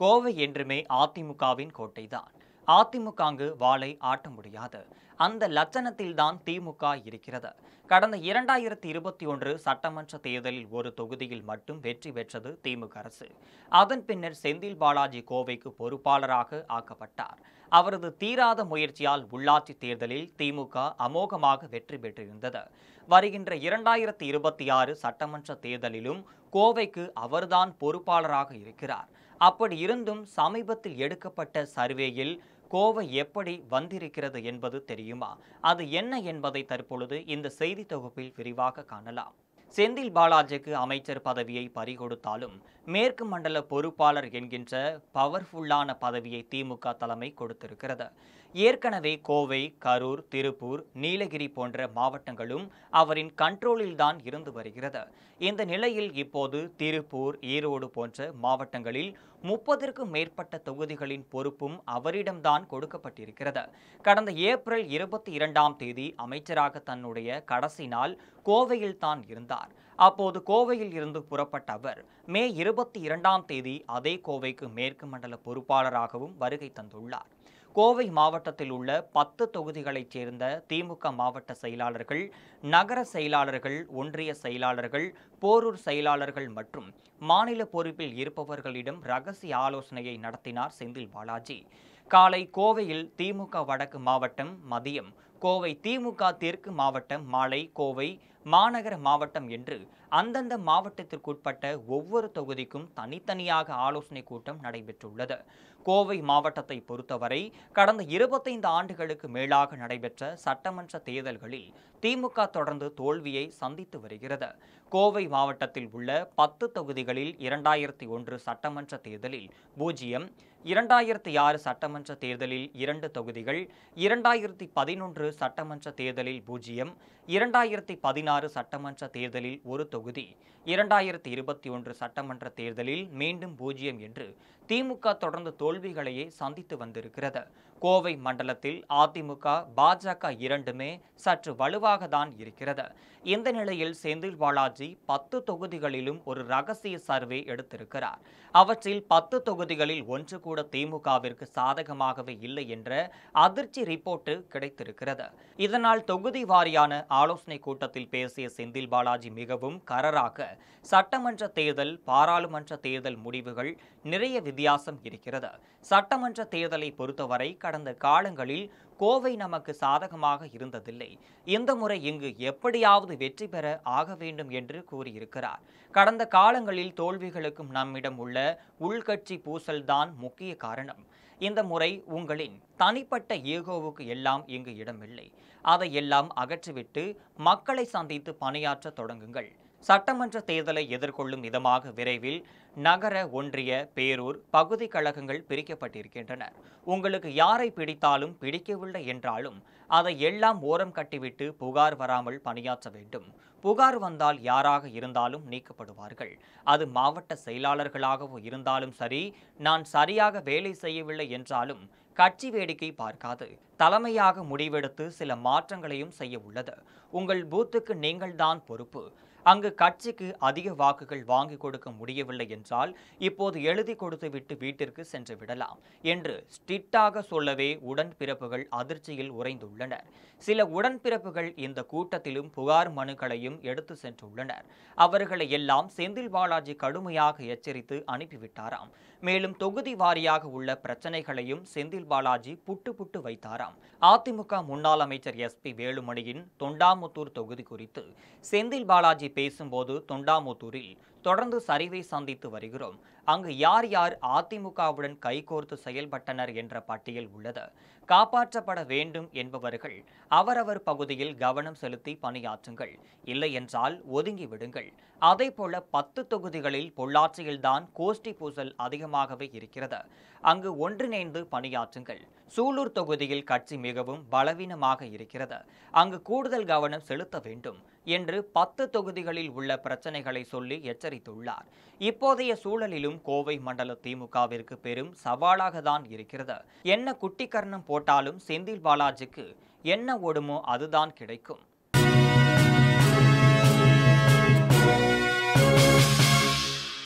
கோவை என்றுமே அதிமுகவின் கோட்டைதான். அதிமுக அங்கு வாளை ஆட்ட முடியாது. அந்த லட்சணத்தில்தான் திமுக இருக்கிறது. கடந்த 2021 சட்டமன்ற தேர்தலில் ஒரு தொகுதியில் மட்டும் வெற்றி பெற்றது திமுக அரசு. அதன் பின்னர் செந்தில் பாலாஜி கோவைக்கு பொறுப்பாளராக ஆக்கப்பட்டார். அவரது தீராத முயற்சியால் உள்ளாட்சி தேர்தலில் திமுக அமோகமாக வெற்றி பெற்றிருந்தது. வருகின்ற 2026 சட்டமன்ற தேர்தலிலும் கோவைக்கு அவர்தான் பொறுப்பாளராக இருக்கிறார். அப்படி இருந்தும் சமீபத்தில் எடுக்கப்பட்ட சர்வேயில் கோவை எப்படி வந்திருக்கிறது என்பது தெரியுமா? அது என்ன என்பதை தற்பொழுது இந்த செய்தி தொகுப்பில் விரிவாக காணலாம். செந்தில் பாலாஜிக்கு அமைச்சர் பதவியை பறிகொடுத்தாலும் மேற்கு மண்டல பொறுப்பாளர் என்கின்ற பவர்ஃபுல்லான பதவியை திமுக தலைமை கொடுத்திருக்கிறது. ஏற்கனவே கோவை, கரூர், திருப்பூர், நீலகிரி போன்ற மாவட்டங்களும் அவரின் கண்ட்ரோலில் தான் இருந்து வருகிறது. இந்த நிலையில் இப்போது திருப்பூர், ஈரோடு போன்ற மாவட்டங்களில் 30க்கும் மேற்பட்ட தொகுதிகளின் பொறுப்பும் அவரிடம்தான் கொடுக்கப்பட்டிருக்கிறது. கடந்த ஏப்ரல் 22ஆம் தேதி அமைச்சராக தன்னுடைய கடைசி நாள் கோவையில் தான் இருந்தார். அப்போது கோவையில் இருந்து புறப்பட்ட அவர் மே 22ஆம் தேதி அதே கோவைக்கு மேற்கு மண்டல பொறுப்பாளராகவும் வருகை தந்துள்ளார். கோவை மாவட்டத்தில் உள்ள 10 தொகுதிகளைச் சேர்ந்த திமுக மாவட்ட செயலாளர்கள், நகர செயலாளர்கள், ஒன்றிய செயலாளர்கள், போரூர் செயலாளர்கள் மற்றும் மாநில பொறுப்பில் இருப்பவர்களிடம் ரகசிய ஆலோசனையை நடத்தினார் செந்தில் பாலாஜி. காலை கோவையில் திமுக வடக்கு மாவட்டம், மதியம் கோவை திமுக தெற்கு மாவட்டம், மாலை கோவை மாநகர மாவட்டம் என்று அந்தந்த மாவட்டத்திற்குட்பட்ட ஒவ்வொரு தொகுதிக்கும் தனித்தனியாக ஆலோசனை கூட்டம் நடைபெற்றுள்ளது. கோவை மாவட்டத்தை பொறுத்தவரை கடந்த 25 ஆண்டுகளுக்கு மேலாக நடைபெற்ற சட்டமன்ற தேர்தல்களில் திமுக தொடர்ந்து தோல்வியை சந்தித்து வருகிறது. கோவை மாவட்டத்தில் உள்ள 10 தொகுதிகளில் 2001 சட்டமன்ற தேர்தலில் 0, 2006 சட்டமன்ற தேர்தலில் 2 தொகுதிகள், 2011 சட்டமன்ற தேர்தலில் 0, 2016 சட்டமன்ற தேர்தலில் 1 தொகுதி, 2021 சட்டமன்ற தேர்தலில் மீண்டும் 0 என்று திமுக தொடர்ந்து தோல்விகளையே சந்தித்து வந்திருக்கிறது. கோவை மண்டலத்தில் அதிமுக, பாஜக இரண்டுமே சற்று வலுவாக தான் இருக்கிறது. இந்த நிலையில் செந்தில் பாலாஜி 10 தொகுதிகளிலும் ஒரு ரகசிய சர்வே எடுத்திருக்கிறார். அவற்றில் 10 தொகுதிகளில் ஒன்று கூட திமுகவிற்கு சாதகமாகவே இல்லை என்ற அதிர்ச்சி ரிப்போர்ட் கிடைத்திருக்கிறது. இதனால் தொகுதி வாரியான ஆலோசனை கூட்டத்தில் பேசிய செந்தில் பாலாஜி மிகவும் கரராக சட்டமன்ற தேர்தல், பாராளுமன்ற தேர்தல் முடிவுகள் நிறைய வித்தியாசம் இருக்கிறது. சட்டமன்ற தேர்தலை பொறுத்தவரை கடந்த காலங்களில் கோவை நமக்கு சாதகமாக இருந்ததில்லை. இந்த முறை இங்கு எப்படியாவது வெற்றி பெற ஆக வேண்டும் என்று கூறியிருக்கிறார். கடந்த காலங்களில் தோல்விகளுக்கும் நம்மிடம் உள்ள உள்கட்சி பூசல்தான் முக்கிய காரணம். இந்த முறை உங்களின் தனிப்பட்ட ஈகோவுக்கு எல்லாம் இங்கு இடமில்லை. அதையெல்லாம் அகற்றிவிட்டு மக்களை சந்தித்து பணியாற்ற தொடங்குங்கள். சட்டமன்ற தேர்தலை எதிர்கொள்ளும் விதமாக விரைவில் நகர, ஒன்றிய, பேரூர் பகுதி கழகங்கள் பிரிக்கப்பட்டிருக்கின்றன. உங்களுக்கு யாரை பிடித்தாலும் பிடிக்கவில்லை என்றாலும் அதை எல்லாம் ஓரம் கட்டிவிட்டு புகார் வராமல் பணியாற்ற வேண்டும். புகார் வந்தால் யாராக இருந்தாலும் நீக்கப்படுவார்கள். அது மாவட்ட செயலாளர்களாகவோ இருந்தாலும் சரி. நான் சரியாக வேலை செய்யவில்லை என்றாலும் கட்சி வேடிக்கை பார்க்காது. தலைமையாக முடிவெடுத்து சில மாற்றங்களையும் செய்ய உள்ளது. உங்கள் பூத்துக்கு நீங்கள்தான் பொறுப்பு. அங்கு கட்சிக்கு அதிக வாக்குகள் வாங்கி கொடுக்க முடியவில்லை என்றால் இப்போது எழுதி கொடுத்துவிட்டு வீட்டிற்கு சென்று விடலாம் என்று ஸ்ட்ரிக்டாக சொல்லவே உடன்பிறப்புகள் அதிர்ச்சியில் உறைந்துள்ளனர். சில உடன்பிறப்புகள் இந்த கூட்டத்திலும் புகார் மனுக்களையும் எடுத்து சென்றுள்ளனர். அவர்களை எல்லாம் செந்தில் பாலாஜி கடுமையாக எச்சரித்து அனுப்பிவிட்டாராம். மேலும் தொகுதி வாரியாக உள்ள பிரச்சனைகளையும் செந்தில் பாலாஜி புட்டு வைத்தாராம். அதிமுக முன்னாள் அமைச்சர் SP வேலுமணியின் தொண்டாமுத்தூர் தொகுதி குறித்து செந்தில் பாலாஜி பேசும்போது, தொண்டாமுத்தூரில் தொடர்ந்து சரிவை சந்தித்து வருகிறோம். அங்கு யார் யார் அதிமுகவுடன் கைகோர்த்து செயல்பட்டனர் என்ற பட்டியல் உள்ளது. காப்பாற்றப்பட வேண்டும் என்பவர்கள் அவரவர் பகுதியில் கவனம் செலுத்தி பணியாற்றுங்கள். இல்லை என்றால் ஒதுங்கி விடுங்கள். அதே போல 10 தொகுதிகளில் பொள்ளாச்சியில்தான் கோஷ்டி பூசல் அதிகமாகவே இருக்கிறது. அங்கு ஒன்றிணைந்து பணியாற்றுங்கள். சூலூர் தொகுதியில் கட்சி மிகவும் பலவீனமாக இருக்கிறது. அங்கு கூடுதல் கவனம் செலுத்த வேண்டும் என்று 10 தொகுதிகளில் உள்ள பிரச்சனைகளை சொல்லி எச்சரித்துள்ளார். இப்போதைய சூழலிலும் கோவை மண்டல திமுகவிற்கு பெரும் சவாலாக தான் இருக்கிறது. என்ன குட்டிக்கரணம் போட்டாலும் செந்தில் பாலாஜிக்கு என்ன ஓடுமோ அதுதான் கிடைக்கும்.